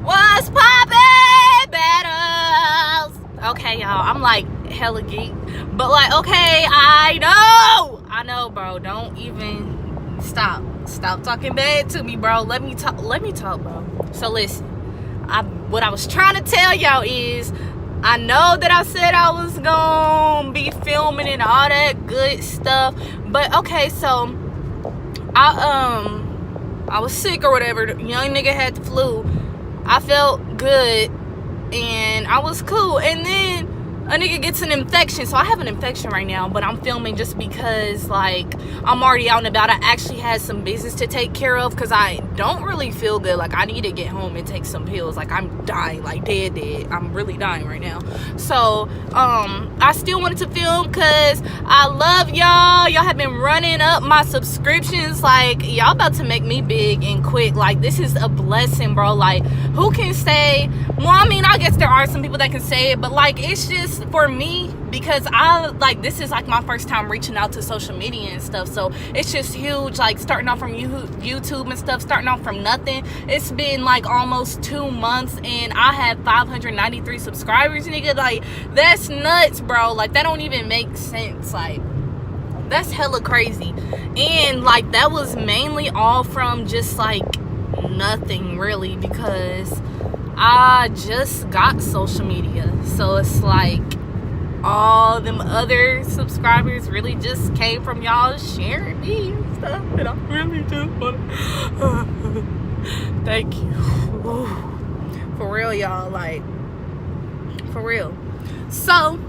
What's poppin', battles? Okay, y'all, I'm like hella geek, but like, okay, I know, bro. Don't even stop talking bad to me, bro. Let me talk, bro. So listen, what I was trying to tell y'all is, I know that I said I was gonna be filming and all that good stuff, but okay, so I was sick or whatever. The young nigga had the flu. I felt good and I was cool, and then a nigga gets an infection. So I have an infection right now, but I'm filming just because like I'm already out and about. I actually had some business to take care of because I don't really feel good. Like I need to get home and take some pills. Like I'm dying, like dead. I'm really dying right now. So I still wanted to film because I love y'all. Y'all have been running up my subscriptions. Like y'all about to make me big and quick. Like this is a blessing, bro. Like who can say, well, I mean, I guess there are some people that can say it, but like it's just for me, because I like, this is like my first time reaching out to social media and stuff, so it's just huge. Like starting off from YouTube and stuff, starting off from nothing. It's been like almost 2 months and I have 593 subscribers, nigga. Like that's nuts, bro. Like that don't even make sense. Like that's hella crazy. And like that was mainly all from just like nothing really, because I just got social media. So it's like all them other subscribers really just came from y'all sharing me and stuff, and I really just want to thank you. For real, y'all. Like for real. So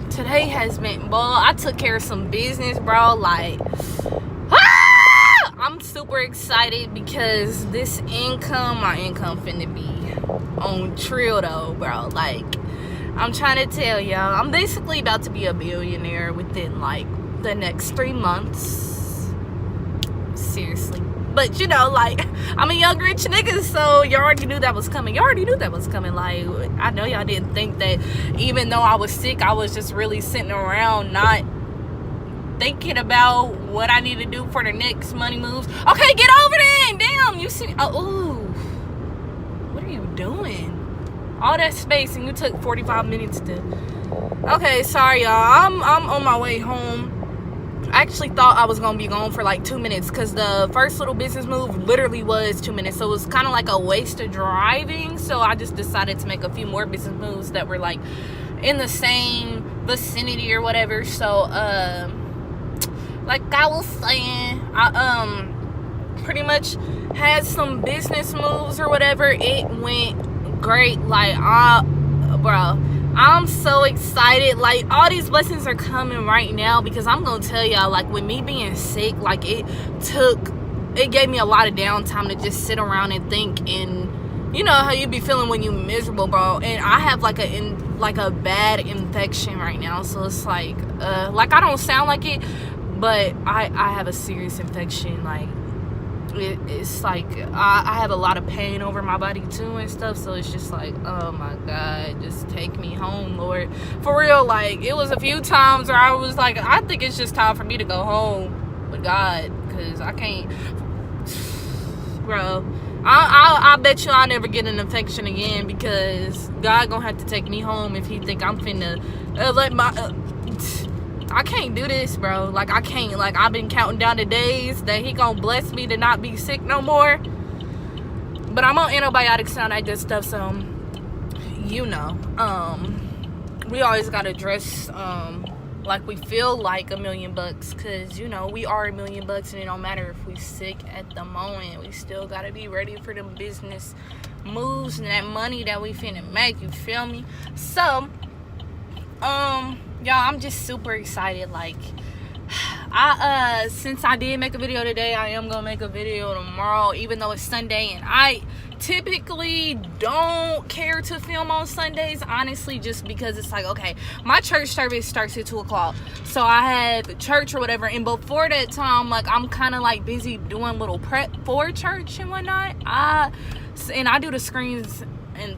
today has been, boy, I took care of some business, bro. Like I'm super excited because this my income finna be on trill though, bro. Like I'm trying to tell y'all, I'm basically about to be a billionaire within like the next 3 months. Seriously. But you know, like I'm a young rich nigga, so you already knew that was coming. Like I know y'all didn't think that even though I was sick, I was just really sitting around not thinking about what I need to do for the next money moves. Okay, get over there. Damn, you see, what are you doing? All that space and you took 45 minutes to. Okay, sorry y'all. I'm on my way home. I actually thought I was gonna be gone for like 2 minutes because the first little business move literally was 2 minutes, so it was kind of like a waste of driving. So I just decided to make a few more business moves that were like in the same vicinity or whatever. So like I was saying, I pretty much had some business moves or whatever. It went great. Like bro, I'm so excited. Like all these blessings are coming right now, because I'm gonna tell y'all, like with me being sick, like it gave me a lot of downtime to just sit around and think. And you know how you be feeling when you miserable, bro. And I have like a bad infection right now, so it's like I don't sound like it, but I have a serious infection. Like it's like I have a lot of pain over my body too and stuff, so it's just like, oh my God, just take me home, Lord. For real. Like it was a few times where I was like, I think it's just time for me to go home with God, because I can't, bro. I bet you I'll never get an infection again, because God gonna have to take me home if he think I'm finna let my I can't do this, bro. Like I can't. Like I've been counting down the days that he gonna bless me to not be sick no more. But I'm on antibiotics and all that good stuff, so you know, we always gotta dress like we feel like $1 million, because you know we are $1 million, and it don't matter if we sick at the moment. We still gotta be ready for them business moves and that money that we finna make. You feel me? So y'all, I'm just super excited. Like since I did make a video today, I am gonna make a video tomorrow, even though it's Sunday, and I typically don't care to film on Sundays, honestly, just because it's like, okay, my church service starts at 2 o'clock, so I have church or whatever, and before that time, like I'm kind of like busy doing little prep for church and whatnot. I do the screens and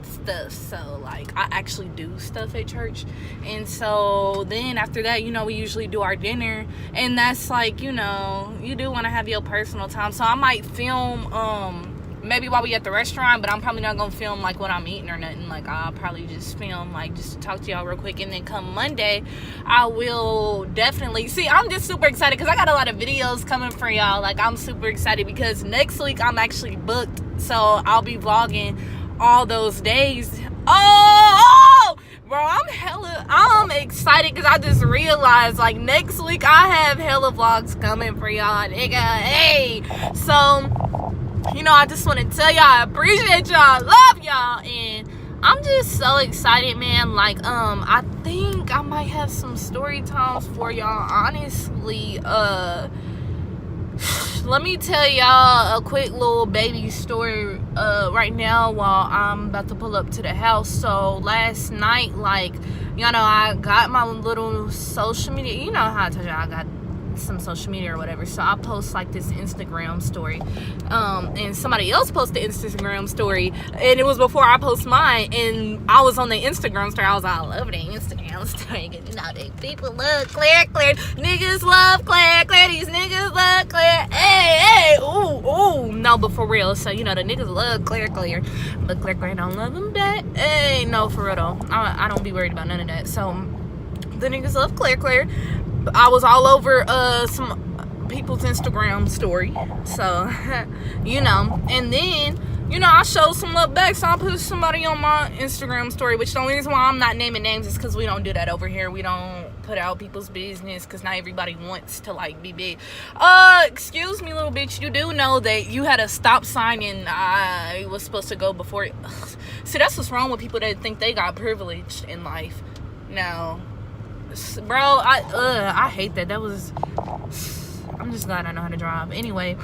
stuff, so like I actually do stuff at church. And so then after that, you know, we usually do our dinner, and that's like, you know, you do want to have your personal time. So I might film maybe while we at the restaurant, but I'm probably not gonna film like what I'm eating or nothing. Like, I'll probably just film like just to talk to y'all real quick, and then come Monday I will definitely see. I'm just super excited because I got a lot of videos coming for y'all. Like, I'm super excited because next week I'm actually booked, so I'll be vlogging all those days. Oh, bro, I'm excited because I just realized, like, next week I have hella vlogs coming for y'all, nigga. Hey, so, you know, I just want to tell y'all I appreciate y'all, love y'all, and I'm just so excited, man. Like, I think I might have some story times for y'all, honestly. Let me tell y'all a quick little baby story right now while I'm about to pull up to the house. So last night, like, you know, I got my little social media. You know how I told y'all I got some social media or whatever. So I post like this Instagram story. And somebody else posted Instagram story. And it was before I post mine. And I was on the Instagram story. I was all over the Instagram story. You know, they people love Claire. Niggas love Claire. These niggas love Claire. Hey. Ooh. No, but for real. So, you know, the niggas love Claire. But Claire don't love them back. Hey, no, for real though. I don't be worried about none of that. So, the niggas love Claire. I was all over some people's Instagram story. So, you know. And then, you know, I showed some love back. So I put somebody on my Instagram story. Which the only reason why I'm not naming names is because we don't do that over here. We don't put out people's business because not everybody wants to, like, be big. Excuse me, little bitch. You do know that you had a stop sign and I was supposed to go before it. See, that's what's wrong with people that think they got privilege in life. Now, bro, I hate that. I'm just glad I know how to drive. Anyway,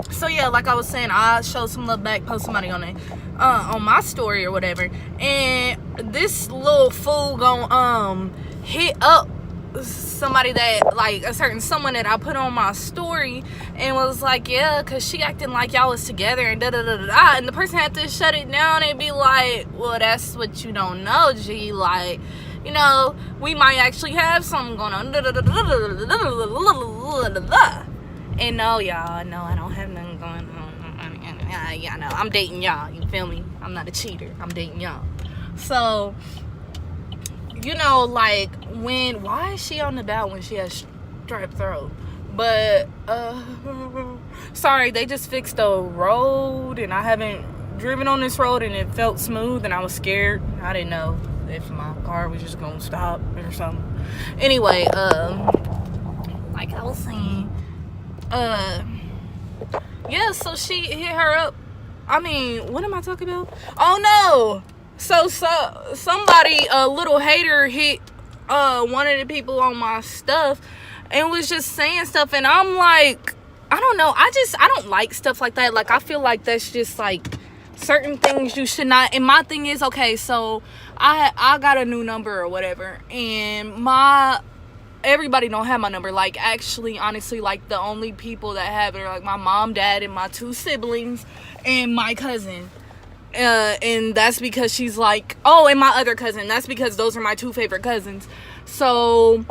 so yeah, like I was saying, I showed some love back, post somebody on it, on my story or whatever, and this little fool gon' hit up somebody that, like, a certain someone that I put on my story, and was like, yeah, cause she acting like y'all was together and da-da-da-da-da, and the person had to shut it down and be like, well, that's what you don't know, G, like, you know, we might actually have something going on. And no, y'all, no, I don't have nothing going on. Yeah, no, I'm dating y'all, you feel me? I'm not a cheater, I'm dating y'all. So, you know, like, why is she on the bout when she has strep throat? But, sorry, they just fixed the road, and I haven't driven on this road, and it felt smooth, and I was scared. I didn't know if my car was just gonna stop or something. Anyway, like I was saying, yeah, so she hit her up. I mean, what am I talking about? Oh no! So somebody, a little hater, hit one of the people on my stuff and was just saying stuff, and I'm like, I don't know, I don't like stuff like that. Like, I feel like that's just like certain things you should not. And my thing is, okay, so I got a new number or whatever, and everybody don't have my number. Like, actually, honestly, like, the only people that have it are like my mom, dad, and my 2 siblings and my cousin. And that's because she's like, oh, and my other cousin. That's because those are my 2 favorite cousins. So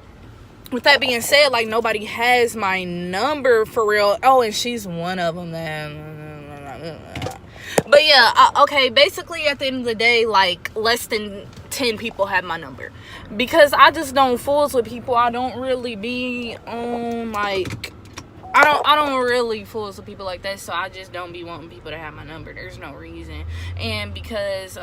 with that being said, like, nobody has my number for real. Oh, and she's one of them. But yeah, okay, basically at the end of the day, like, less than 10 people have my number, because I just don't fools with people. I don't really be on, like, I don't really fools with people like that, so I just don't be wanting people to have my number. There's no reason. And because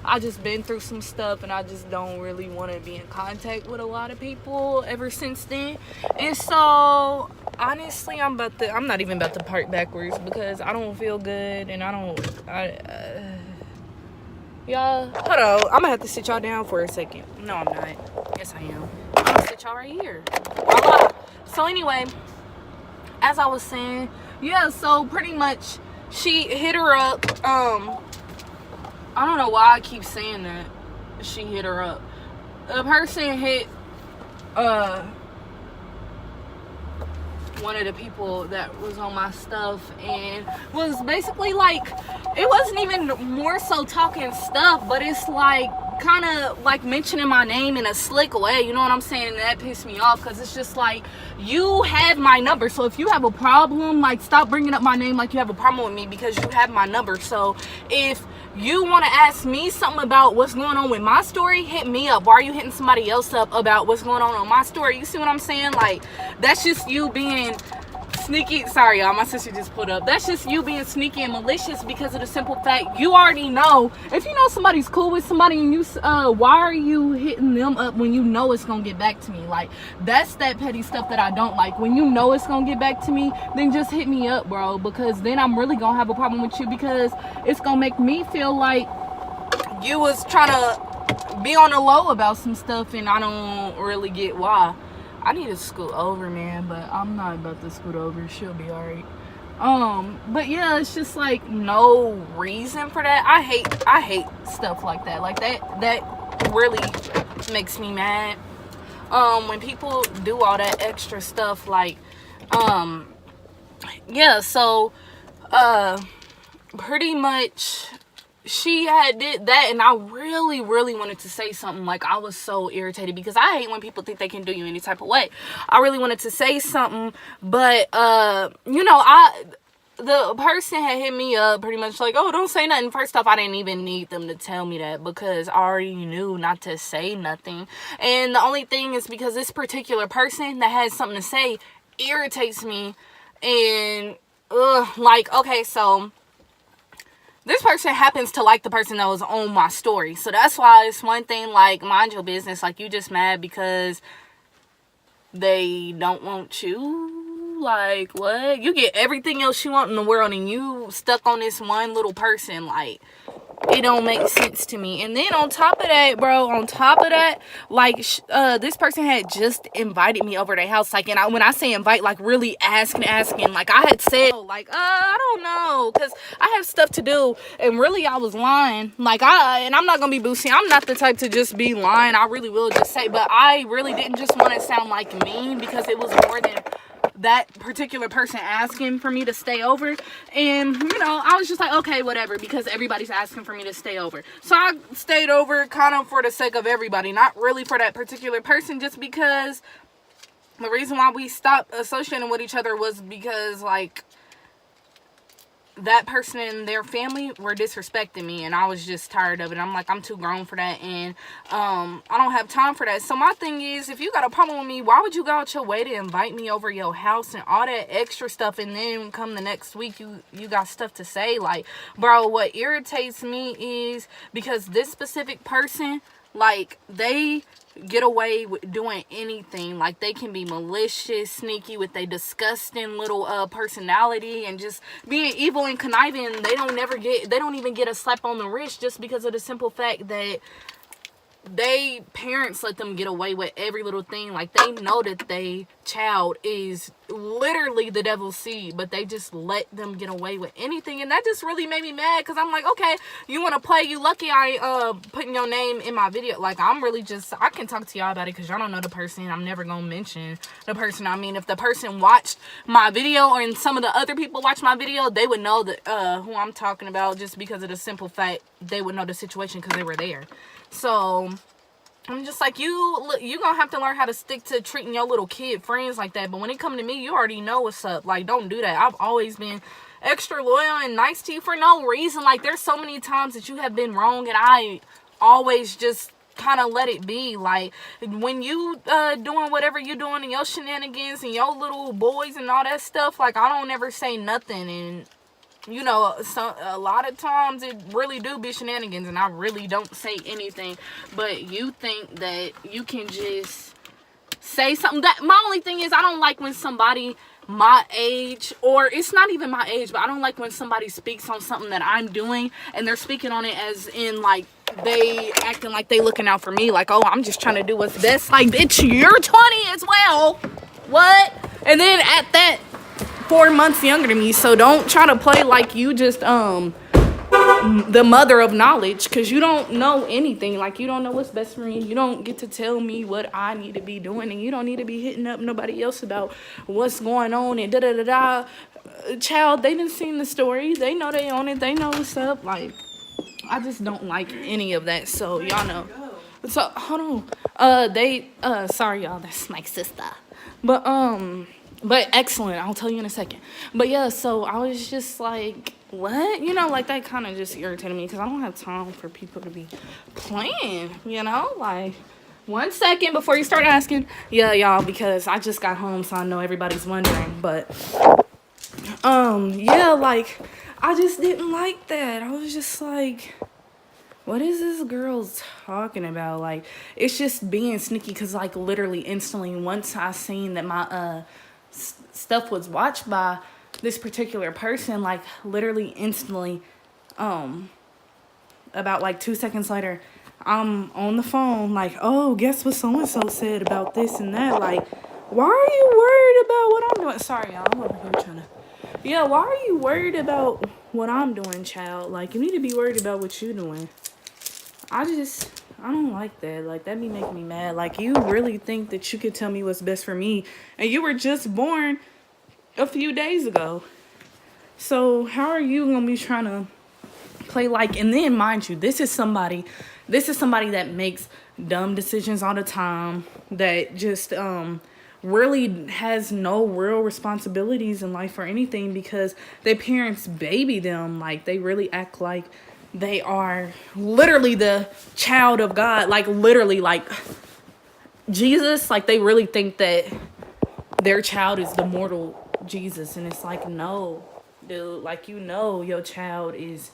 I just been through some stuff, and I just don't really want to be in contact with a lot of people ever since then. And so honestly, I'm not even about to park backwards because I don't feel good, and y'all, hold on, I'm gonna have to sit y'all down for a second. No, I'm not. Yes, I am. I'm gonna sit y'all right here. Voila. So anyway, as I was saying, yeah, so pretty much she hit her up. I don't know why I keep saying that. She hit her up. The person hit one of the people that was on my stuff, and was basically like, it wasn't even more so talking stuff, but it's like kind of like mentioning my name in a slick way, you know what I'm saying? And that pissed me off, because it's just like, you have my number, so if you have a problem, like, stop bringing up my name like you have a problem with me, because you have my number. So if you want to ask me something about what's going on with my story, hit me up. Why are you hitting somebody else up about what's going on my story? You see what I'm saying? Like, that's just you being sneaky. Sorry, y'all, my sister just put up. That's just you being sneaky and malicious, because of the simple fact you already know. If you know somebody's cool with somebody and you why are you hitting them up when you know it's gonna get back to me? Like, that's that petty stuff that I don't like. When you know it's gonna get back to me, then just hit me up, bro, because then I'm really gonna have a problem with you, because it's gonna make me feel like you was trying to be on the low about some stuff, and I don't really get why. I need to scoot over, man, but I'm not about to scoot over. She'll be alright. But yeah, it's just like no reason for that. I hate stuff like that. Like that really makes me mad. When people do all that extra stuff, like, yeah, so pretty much she had did that, and I really wanted to say something. Like, I was so irritated, because I hate when people think they can do you any type of way. I really wanted to say something, but you know, the person had hit me up pretty much like, oh, don't say nothing. First off, I didn't even need them to tell me that, because I already knew not to say nothing. And the only thing is because this particular person that has something to say irritates me. And like, okay, so this person happens to like the person that was on my story. So that's why it's one thing, like, mind your business. Like, you just mad because they don't want you. Like, what? You get everything else you want in the world, and you stuck on this one little person. Like, it don't make sense to me. And then on top of that, bro, like, this person had just invited me over their house. Like, and when I say invite, like, really asking, like, I had said, like, I don't know, because I have stuff to do. And really, I was lying. Like, and I'm not gonna be boosting. I'm not the type to just be lying. I really will just say, but I really didn't just want to sound like mean, because it was more than that particular person asking for me to stay over. And, you know, I was just like, okay, whatever, because everybody's asking for me to stay over. So I stayed over kind of for the sake of everybody, not really for that particular person, just because the reason why we stopped associating with each other was because, like, that person and their family were disrespecting me, and I was just tired of it. I'm like, I'm too grown for that, and I don't have time for that. So my thing is, if you got a problem with me, why would you go out your way to invite me over your house and all that extra stuff, and then come the next week you got stuff to say? Like, bro, what irritates me is because this specific person, like, they get away with doing anything. Like, they can be malicious, sneaky with a disgusting little personality, and just being evil and conniving. They don't even get a slap on the wrist, just because of the simple fact that they parents let them get away with every little thing. Like, they know that they child is literally the devil's seed, but they just let them get away with anything. And that just really made me mad, because I'm like, okay, you want to play, you lucky I putting your name in my video. Like, I'm really just, I can talk to y'all about it, because y'all don't know the person. I'm never gonna mention the person. I mean, if the person watched my video, or some of the other people watch my video, they would know that who I'm talking about, just because of the simple fact they would know the situation, because they were there. So I'm just like, you gonna have to learn how to stick to treating your little kid friends like that. But when it come to me, you already know what's up. Like, don't do that. I've always been extra loyal and nice to you for no reason. Like, there's so many times that you have been wrong, and I always just kind of let it be. Like, when you doing whatever you doing in your shenanigans and your little boys and all that stuff, like, I don't ever say nothing. And you know, a lot of times it really do be shenanigans, and I really don't say anything. But you think that you can just say something. That my only thing is, I don't like when somebody my age, or it's not even my age, but I don't like when somebody speaks on something that I'm doing, and they're speaking on it as in, like, they acting like they looking out for me. Like, oh, I'm just trying to do what's best. Like, bitch, you're 20 as well. What? And then at that, 4 months younger than me, so don't try to play like you just the mother of knowledge, because you don't know anything. Like, you don't know what's best for me. You don't get to tell me what I need to be doing, and you don't need to be hitting up nobody else about what's going on and da-da-da-da. Child, they done seen the story. They know they own it. They know what's up. Like, I just don't like any of that. So y'all know. So hold on. Sorry y'all, that's my sister. But excellent. I'll tell you in a second. But yeah, so I was just like, what? You know, like that kind of just irritated me because I don't have time for people to be playing. You know, like. 1 second before you start asking. Yeah, y'all, because I just got home, so I know everybody's wondering. But yeah, like I just didn't like that. I was just like, what is this girl talking about? Like, it's just being sneaky because, like, literally instantly, once I seen that my stuff was watched by this particular person, like, literally instantly, about like 2 seconds later, I'm on the phone, like, oh, guess what so and so said about this and that? Like, why are you worried about what I'm doing? Sorry, y'all, I'm over here trying to. Yeah, why are you worried about what I'm doing, child? Like, you need to be worried about what you're doing. I don't like that. Like, that be making me mad. Like, you really think that you could tell me what's best for me, and you were just born a few days ago. So, how are you gonna be trying to play like, and then mind you, this is somebody that makes dumb decisions all the time, that just really has no real responsibilities in life or anything because their parents baby them. Like, they really act like they are literally the child of God, like literally like Jesus. Like, they really think that their child is the mortal Jesus, and it's like, no, dude, like, you know your child is.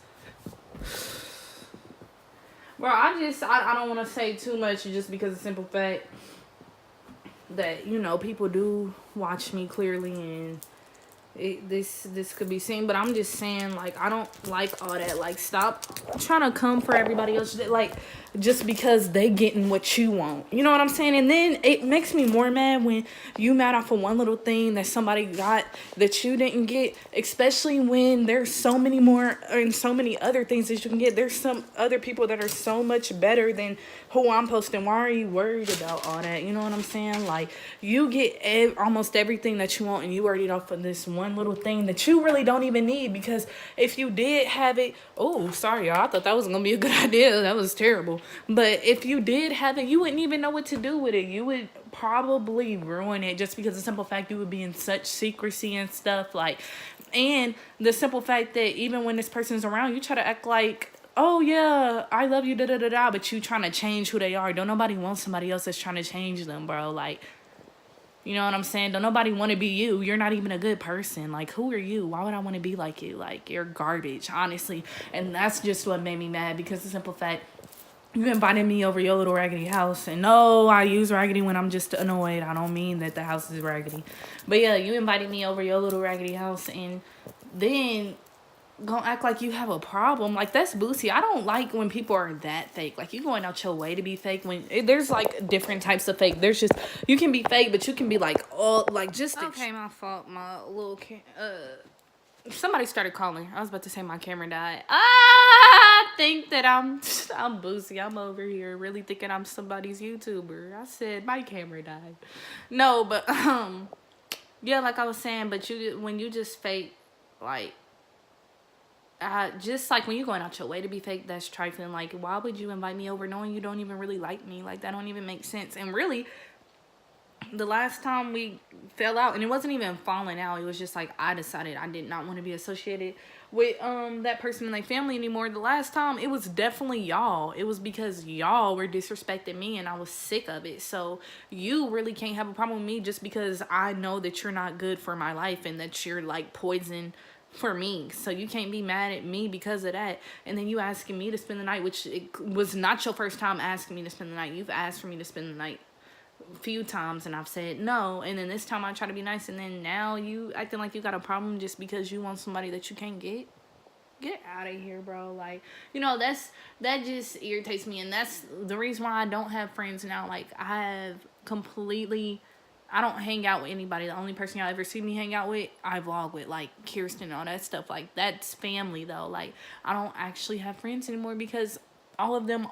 Bro, I don't want to say too much just because of the simple fact that, you know, people do watch me clearly, and this could be seen. But I'm just saying, like, I don't like all that. Like, stop trying to come for everybody else, like, just because they getting what you want. You know what I'm saying? And then it makes me more mad when you mad off of one little thing that somebody got that you didn't get, especially when there's so many more and so many other things that you can get. There's some other people that are so much better than who I'm posting. Why are you worried about all that? You know what I'm saying? Like, you get almost everything that you want, and you worried off of this one little thing that you really don't even need. Because if you did have it, oh, sorry, y'all, I thought that was gonna be a good idea. That was terrible. But if you did have it, you wouldn't even know what to do with it. You would probably ruin it just because of the simple fact you would be in such secrecy and stuff. Like, and the simple fact that even when this person's around, you try to act like, oh yeah, I love you, da da da da, but you trying to change who they are. Don't nobody want somebody else that's trying to change them, bro. Like, you know what I'm saying? Don't nobody want to be you. You're not even a good person. Like, who are you? Why would I want to be like you? Like, you're garbage, honestly. And that's just what made me mad, because the simple fact, you invited me over your little raggedy house. And no, I use raggedy when I'm just annoyed. I don't mean that the house is raggedy. But yeah, you invited me over your little raggedy house, and then gonna act like you have a problem. Like, that's boosie. I don't like when people are that fake. Like, you going out your way to be fake when there's like different types of fake. There's just, you can be fake, but you can be like, oh, like, just okay, my fault. My little somebody started calling. I was about to say my camera died. I think that I'm boosie. I'm over here really thinking I'm somebody's YouTuber. I said my camera died. No, but yeah, like I was saying, but when you just fake, like, just like when you're going out your way to be fake, that's trifling. Like, why would you invite me over knowing you don't even really like me? Like, that don't even make sense. And really, the last time we fell out, and it wasn't even falling out, it was just like I decided I did not want to be associated with that person and their family anymore. The last time, it was definitely y'all. It was because y'all were disrespecting me, and I was sick of it. So you really can't have a problem with me just because I know that you're not good for my life and that you're like poison for me. So you can't be mad at me because of that. And then you asking me to spend the night, which it was not your first time asking me to spend the night. You've asked for me to spend the night a few times, and I've said no. And then this time I try to be nice, and then now you acting like you got a problem just because you want somebody that you can't get. Get out of here, bro. Like, you know, that just irritates me. And that's the reason why I don't have friends now. Like, I don't hang out with anybody. The only person y'all ever see me hang out with, I vlog with, like Kirsten and all that stuff. Like, that's family, though. Like, I don't actually have friends anymore because all of them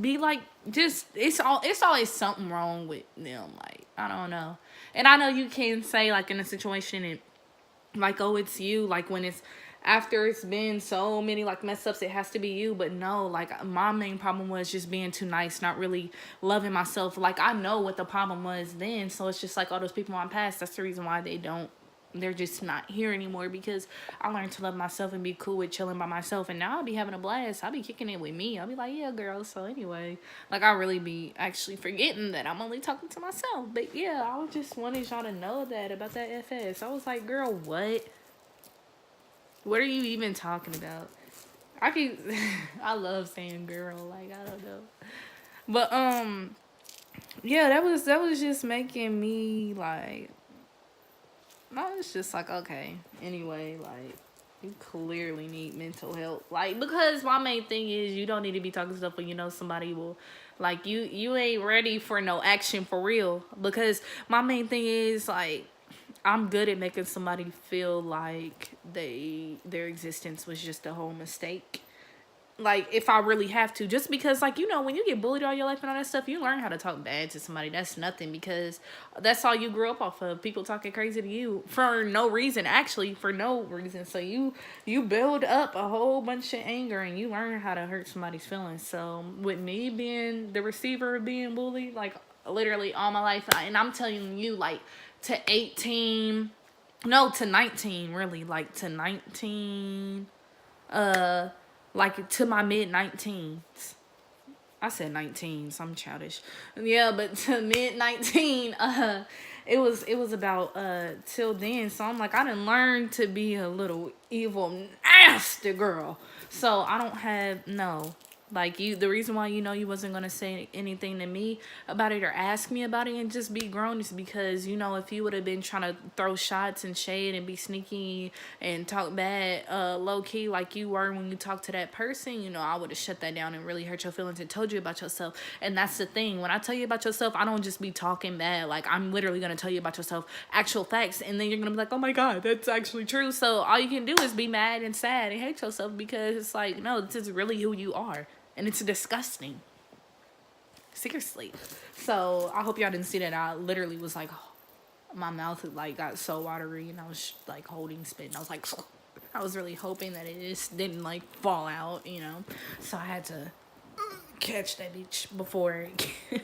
be like, just, it's always something wrong with them. Like, I don't know. And I know you can say, like, in a situation, and like, oh, it's you. Like, when it's after it's been so many like mess ups, it has to be you. But no, like my main problem was just being too nice, not really loving myself. Like I know what the problem was then, so it's just like all those people on past, that's the reason why they're just not here anymore, because I learned to love myself and be cool with chilling by myself. And now I'll be having a blast. I'll be kicking it with me. I'll be like, yeah, girl. So anyway, like I really be actually forgetting that I'm only talking to myself. But yeah, I just wanted y'all to know that about that FS. I was like, girl, what? What are you even talking about? I love saying girl. Like I don't know, but yeah, that was just making me like. I was just like, okay. Anyway, like, you clearly need mental health. Like, because my main thing is you don't need to be talking stuff when you know somebody will, like, you ain't ready for no action for real. Because my main thing is, like, I'm good at making somebody feel like their existence was just a whole mistake. Like, if I really have to, just because, like, you know, when you get bullied all your life and all that stuff, you learn how to talk bad to somebody. That's nothing, because that's all you grew up off of, people talking crazy to you for no reason, actually for no reason. So you build up a whole bunch of anger and you learn how to hurt somebody's feelings. So with me being the receiver of being bullied, like literally all my life, and I'm telling you, like, to 18, no, to 19, really, like to 19, like to my mid 19s. I said 19, so I'm childish. Yeah, but to mid 19, it was about till then. So I'm like, I done learned to be a little evil, nasty girl. So I don't have no. Like you, the reason why you know you wasn't gonna say anything to me about it or ask me about it and just be grown is because, you know, if you would have been trying to throw shots and shade and be sneaky and talk bad, low key like you were when you talked to that person, you know, I would have shut that down and really hurt your feelings and told you about yourself. And that's the thing. When I tell you about yourself, I don't just be talking bad. Like I'm literally gonna tell you about yourself, actual facts, and then you're gonna be like, oh my god, that's actually true. So all you can do is be mad and sad and hate yourself because it's like, no, this is really who you are. And it's disgusting. Seriously. So I hope y'all didn't see that. I literally was like, my mouth like got so watery and I was like holding spit. And I was like, I was really hoping that it just didn't like fall out, you know. So I had to catch that bitch before, you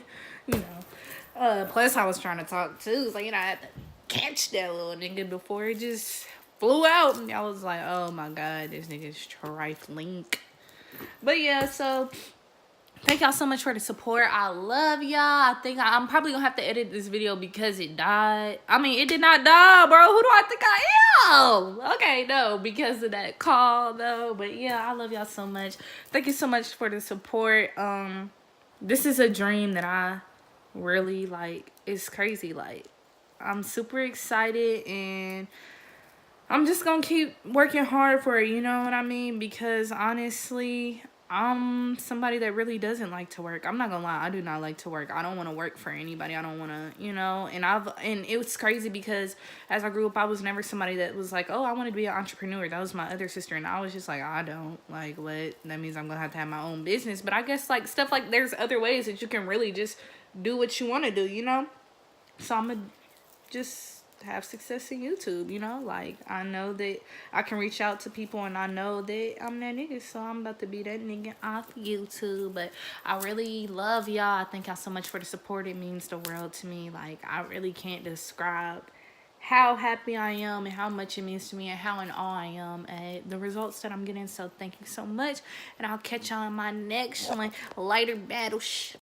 know. Plus I was trying to talk too. So, you know, I had to catch that little nigga before it just flew out. And I was like, oh my god, this nigga's trifling. But yeah, so thank y'all so much for the support. I love y'all. I think I'm probably gonna have to edit this video because it died. I mean, it did not die, bro. Who do I think I am? Okay, no, because of that call though. But yeah, I love y'all so much. Thank you so much for the support. This is a dream that I really like. It's crazy. Like, I'm super excited and I'm just gonna keep working hard for it, you know what I mean? Because honestly, I'm somebody that really doesn't like to work. I'm not gonna lie, I do not like to work. I don't want to work for anybody. I don't want to, you know. And it was crazy because as I grew up, I was never somebody that was like, oh, I want to be an entrepreneur. That was my other sister, and I was just like, I don't like what that means. I'm gonna have to have my own business. But I guess like stuff like there's other ways that you can really just do what you want to do, you know. So I'm gonna just have success in YouTube, you know. Like I know that I can reach out to people and I know that I'm that nigga, so I'm about to be that nigga off YouTube. But I really love y'all. I thank y'all so much for the support. It means the world to me. Like I really can't describe how happy I am and how much it means to me and how in awe I am at the results that I'm getting. So thank you so much, and I'll catch y'all in my next one. Later, battle.